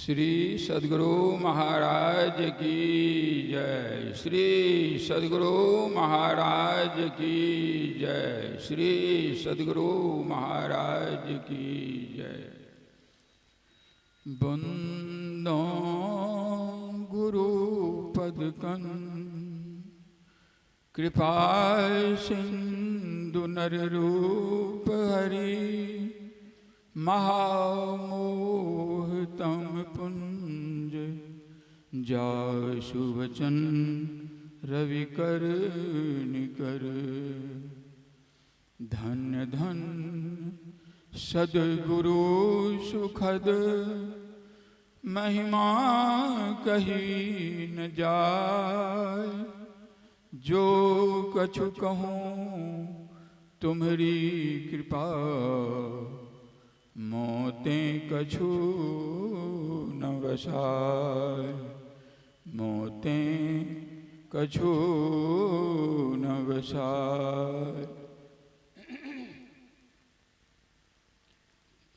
श्री सद्गुरु महाराज की जय। श्री सद्गुरु महाराज की जय। श्री सद्गुरु महाराज की जय। बंदो गुरु पदकन कृपा सिंधु नर रूप हरि महामोहतम पुंज जासु वचन रवि कर निकर। धन्य धन्य सद्गुरु सुखद महिमा कही न जाय। जो कछु कहूँ तुम्हारी कृपा मोते कछु न वसाय। मोते कछु न वसाय।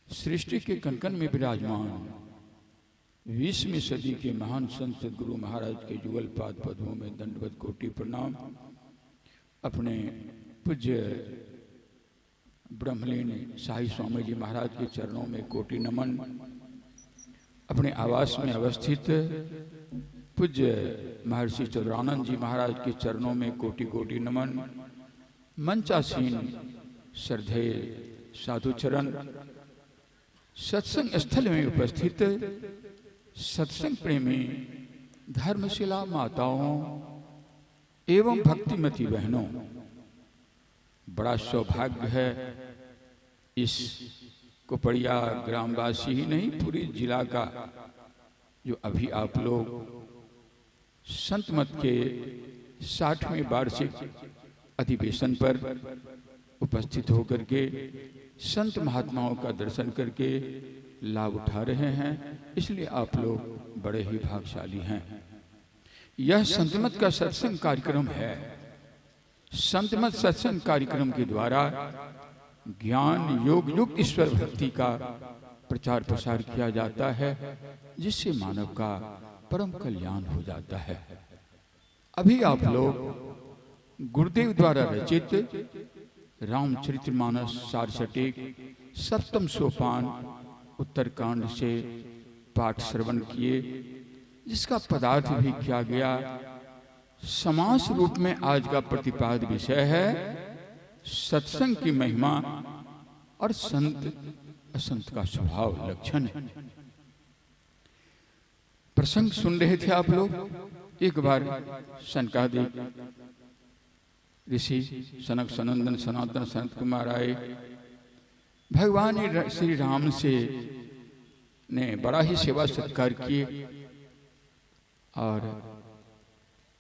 सृष्टि के कनकन में विराजमान 20वीं सदी के महान संत सद्गुरु महाराज के जुगल पाद पद्मों में दंडवत कोटि प्रणाम। अपने पूज्य ब्रह्मलीन शाही स्वामी जी महाराज के चरणों में कोटि नमन। अपने आवास में अवस्थित पूज्य महर्षि चतुरानंद जी महाराज के चरणों में कोटि कोटि नमन। मंचासीन श्रद्धेय साधु चरण, सत्संग स्थल में उपस्थित सत्संग प्रेमी धर्मशिला माताओं एवं भक्तिमती बहनों, बड़ा सौभाग्य है इस कुपड़िया ग्रामवासी ही नहीं पूरी जिला का जो अभी आप लोग संत मत के 60वें वार्षिक अधिवेशन पर उपस्थित होकर के संत महात्माओं का दर्शन करके लाभ उठा रहे हैं। इसलिए आप लोग बड़े ही भाग्यशाली हैं। यह संतमत का सत्संग कार्यक्रम है। संतमत सत्संग कार्यक्रम के द्वारा ज्ञान योग युक्त ईश्वर भक्ति का प्रचार प्रसार किया जाता है, जिससे मानव का परम कल्याण हो जाता है। अभी आप लोग गुरुदेव द्वारा रचित रामचरितमानस सारसटीक 7वें सोपान उत्तरकांड से पाठ श्रवण किए, जिसका पदार्थ भी किया गया। समास रूप में आज का प्रतिपाद्य विषय है सत्संग की महिमा और संत असंत का स्वभाव लक्षण। प्रसंग सुन रहे थे आप लोग। एक बार सनकादिक ऋषि सनक सनंदन सनातन सनत कुमार आए। भगवान श्री राम से ने बड़ा ही सेवा सत्कार किए और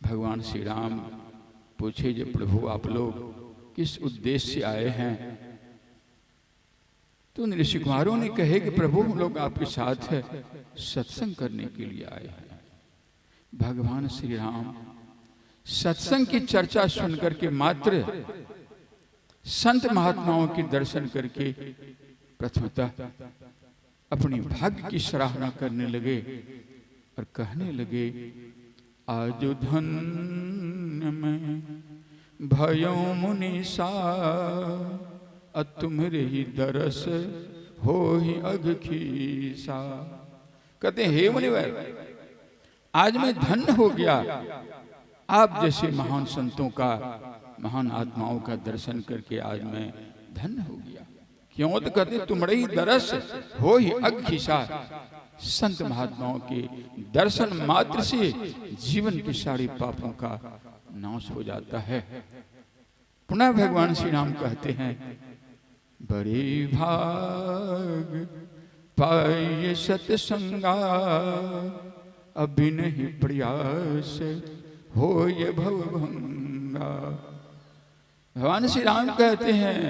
भगवान श्री राम पूछे, जो प्रभु आप लोग किस उद्देश्य से आए हैं? तो उन ऋषि कुमारों ने कहे कि प्रभु हम लोग आपके साथ है सत्संग करने के लिए आए हैं। भगवान श्री राम सत्संग की चर्चा सुनकर के मात्र संत महात्माओं के दर्शन करके प्रथमतः अपनी भाग्य की सराहना करने लगे और कहने लगे, आज धन्य में भयो मुनीसा तुम्हारे ही दरस हो ही अघखीसा। कहते हे मुनिवर, आज मैं धन्य हो गया आप जैसे महान संतों का, महान आत्माओं का दर्शन करके आज मैं धन्य हो गया। क्यों? तो कहते तुम्हारे ही दरस हो ही अघखीसा। संत महात्माओं के दर्शन मात्र से जीवन के सारे पापों का नाश हो जाता है। पुनः भगवान श्री राम कहते हैं, बड़े भाग पाए सत्संगा अभी नहीं प्रयास हो ये भवभंगा। भगवान श्री राम कहते हैं,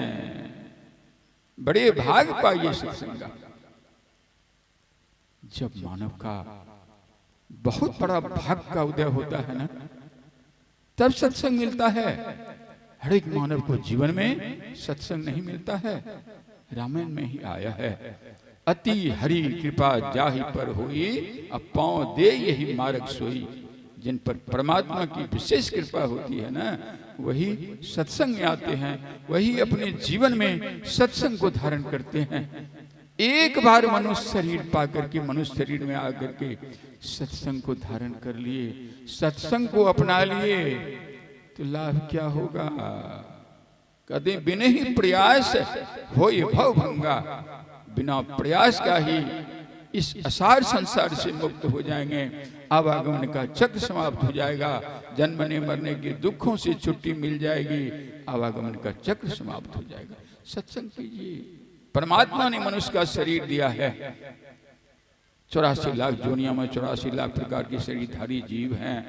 बड़े भाग पाइए सत्संगा। जब मानव का बहुत बड़ा भाग का उदय होता है ना, तब सत्संग मिलता है। हर एक मानव को जीवन में सत्संग नहीं मिलता है। रामायण में ही आया है, अति हरि कृपा जाहि पर हुई, अब पाँव दे यही मार्ग सोई। जिन पर परमात्मा की विशेष कृपा होती है ना, वही सत्संग में आते हैं, वही अपने जीवन में सत्संग को धारण करते हैं। एक बार मनुष्य शरीर पा करके, मनुष्य शरीर में आकर के सत्संग को धारण कर लिए, सत्संग को अपना लिए, तो लाभ क्या होगा? कदे बिना ही प्रयास होय भव भंगा, बिना प्रयास का ही इस असार संसार से मुक्त हो जाएंगे। आवागमन का चक्र समाप्त हो जाएगा, जन्मने मरने के दुखों से छुट्टी मिल जाएगी, आवागमन का चक्र समाप्त हो जाएगा। सत्संग कीजिए। परमात्मा ने मनुष्य का शरीर दिया है, 84 लाख जोनिया में 84 लाख प्रकार के शरीरधारी जीव हैं,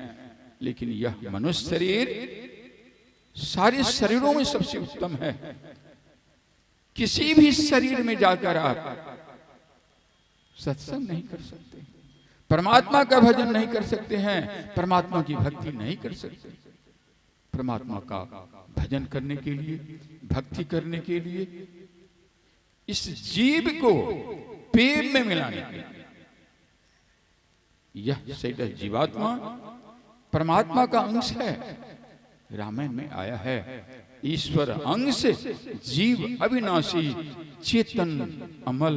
लेकिन यह मनुष्य शरीर सारे शरीरों में सबसे उत्तम है। किसी भी शरीर में जाकर आप सत्संग नहीं कर सकते, परमात्मा का भजन नहीं कर सकते हैं, परमात्मा की भक्ति नहीं कर सकते। परमात्मा का भजन करने के लिए, भक्ति करने के लिए, इस जीव को प्रेम में मिलाने के लिए, यह सैद जीवात्मा परमात्मा का अंश है। रामायण में आया है, ईश्वर अंश जीव अविनाशी, चेतन अमल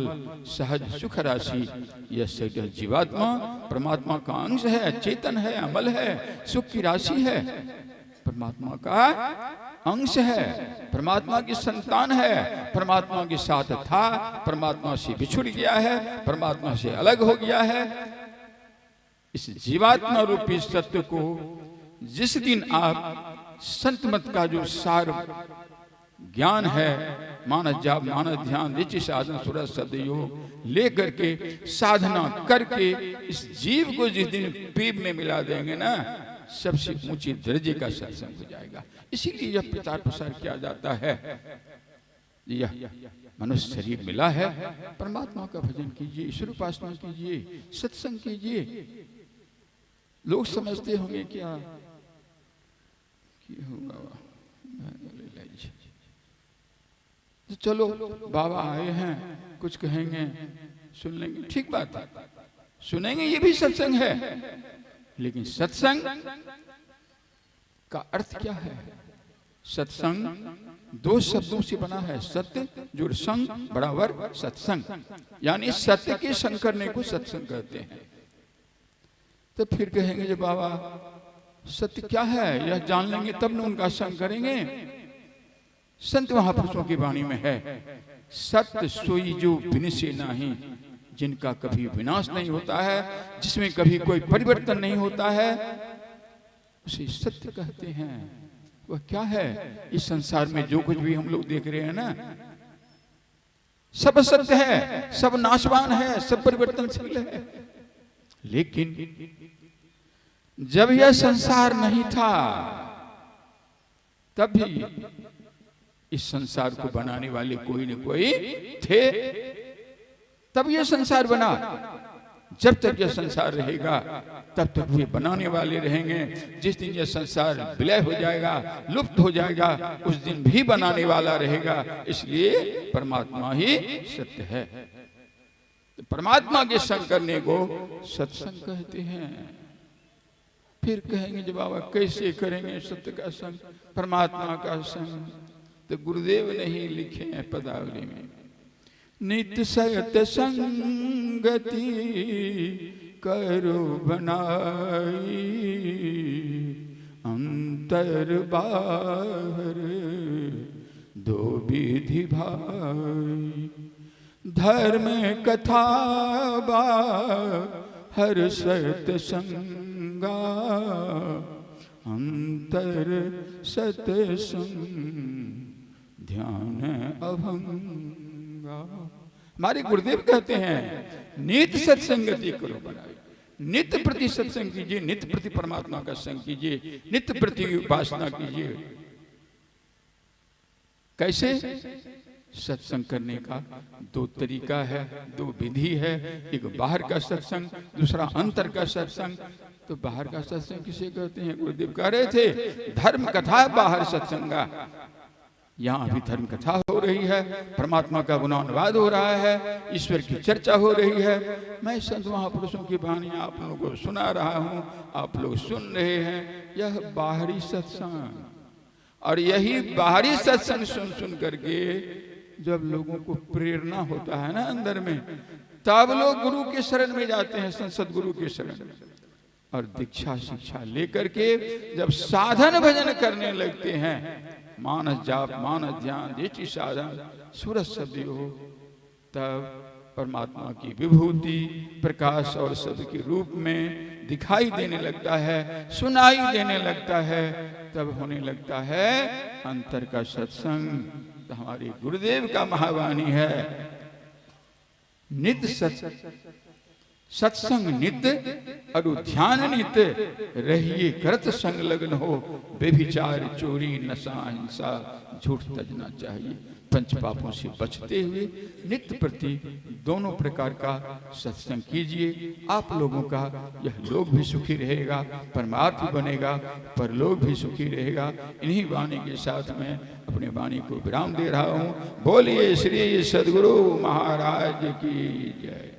सहज सुख राशि। यह सैद जीवात्मा परमात्मा का अंश है, चेतन है, अमल है, सुख की राशि है, परमात्मा का अंश है, परमात्मा की संतान है, परमात्मा के साथ था, परमात्मा से बिछुड़ गया है, परमात्मा से अलग हो गया है। इस जीवात्मा रूपी सत्य को जिस दिन आप संत मत का जो सार ज्ञान है, मानस जाप, मानस ध्यान, निश्चय साधन, सूरज शब्द योग लेकर के साधना करके इस जीव को जिस दिन प्रेम में मिला देंगे ना, सबसे ऊंची दर्जे का सत्संग हो जाएगा। इसीलिए यह प्रचार प्रसार किया जाता है। यह मनुष्य शरीर मिला है, परमात्मा का भजन कीजिए, ईश्वर उपासना कीजिए, सत्संग कीजिए। लोग समझते होंगे क्या होगा, तो चलो बाबा आए हैं, कुछ कहेंगे, सुन लेंगे, ठीक बात है, सुनेंगे, ये भी सत्संग है। लेकिन सत्संग का अर्थ क्या है? सत्संग दो शब्दों से बना है, सत्य जुड़ संग बराबर सत्संग, यानी सत्य के संग करने को सत्संग कहते हैं। तो फिर कहेंगे जो बाबा सत्य क्या है, यह जान लेंगे तब न उनका संग करेंगे। संत महापुरुषों की वाणी में है, सत्य सोई जो विनिशे नाही, जिनका कभी विनाश नहीं होता है, जिसमें कभी कोई परिवर्तन नहीं होता है, उसे सत्य कहते हैं। वह क्या है? इस संसार में जो कुछ भी हम लोग देख रहे हैं ना, सब सत्य है, सब नाशवान है, सब परिवर्तनशील है। लेकिन जब यह संसार नहीं था, तब भी इस संसार को बनाने वाले कोई न कोई थे, तब यह संसार बना। जब तक यह संसार रहेगा तब तक वे बनाने वाले रहेंगे। जिस दिन यह संसार विलय हो जाएगा, लुप्त हो जाएगा, उस दिन भी बनाने वाला रहेगा। इसलिए परमात्मा ही सत्य है। तो परमात्मा के संग करने को सत्संग कहते हैं। फिर कहेंगे जो बाबा कैसे करेंगे सत्य का संग, परमात्मा का संग? तो गुरुदेव ने ही लिखे हैं पदावली में, नित्य सत्य संगति करो बनाई, अंतर बाहर दो विधि भाई, धर्म कथा हर सत्य संगा, अंतर सत्य संग ध्यान अभंगा। हमारे गुरुदेव कहते हैं नित्य सत्संगति करो बनाए, नित्य प्रति सत्संग कीजिए, नित्य प्रति परमात्मा का संग कीजिए, नित्य प्रति उपासना कीजिए। कैसे? सत्संग करने का दो तरीका है, दो विधि है। एक बाहर का सत्संग, दूसरा अंतर का सत्संग। तो बाहर का सत्संग किसे कहते हैं? गुरुदेव कह रहे थे धर्म कथा बाहर सत्संगा। यहाँ अभी धर्म कथा हो रही है, परमात्मा का गुणानुवाद हो रहा है, ईश्वर की चर्चा हो रही है। मैं संत महापुरुषों की वाणी आप लोगों को सुना रहा हूँ, आप लोग सुन रहे हैं। यह बाहरी सत्संग, और यही बाहरी सत्संग सुन सुन करके जब लोगों को प्रेरणा होता है ना अंदर में, तब लोग गुरु के शरण में जाते हैं, संसद गुरु के शरण में, और दीक्षा शिक्षा लेकर के जब साधन भजन करने लगते हैं, मानस जाप मानस ध्यान दृष्टि साधन सूरज शब्द हो, तब परमात्मा की विभूति प्रकाश और शब्द के रूप में दिखाई देने लगता है, सुनाई देने लगता है। तब होने लगता है अंतर का सत्संग। हमारे गुरुदेव का महावाणी है, नित्य सत्संग नित्य और ध्यान नित्य, रहिए करत संग लगन हो, बेभिचार चोरी नशा हिंसा झूठ तजना चाहिए। पंच पापों से बचते हुए नित्य प्रति दोनों प्रकार का सत्संग कीजिए। आप लोगों का यह लोक भी सुखी रहेगा, परमार्थ भी बनेगा, परलोक भी सुखी रहेगा। इन्हीं वाणी के साथ मैं अपने वाणी को विराम दे रहा हूँ। बोलिए श्री सद्गुरु महाराज की जय।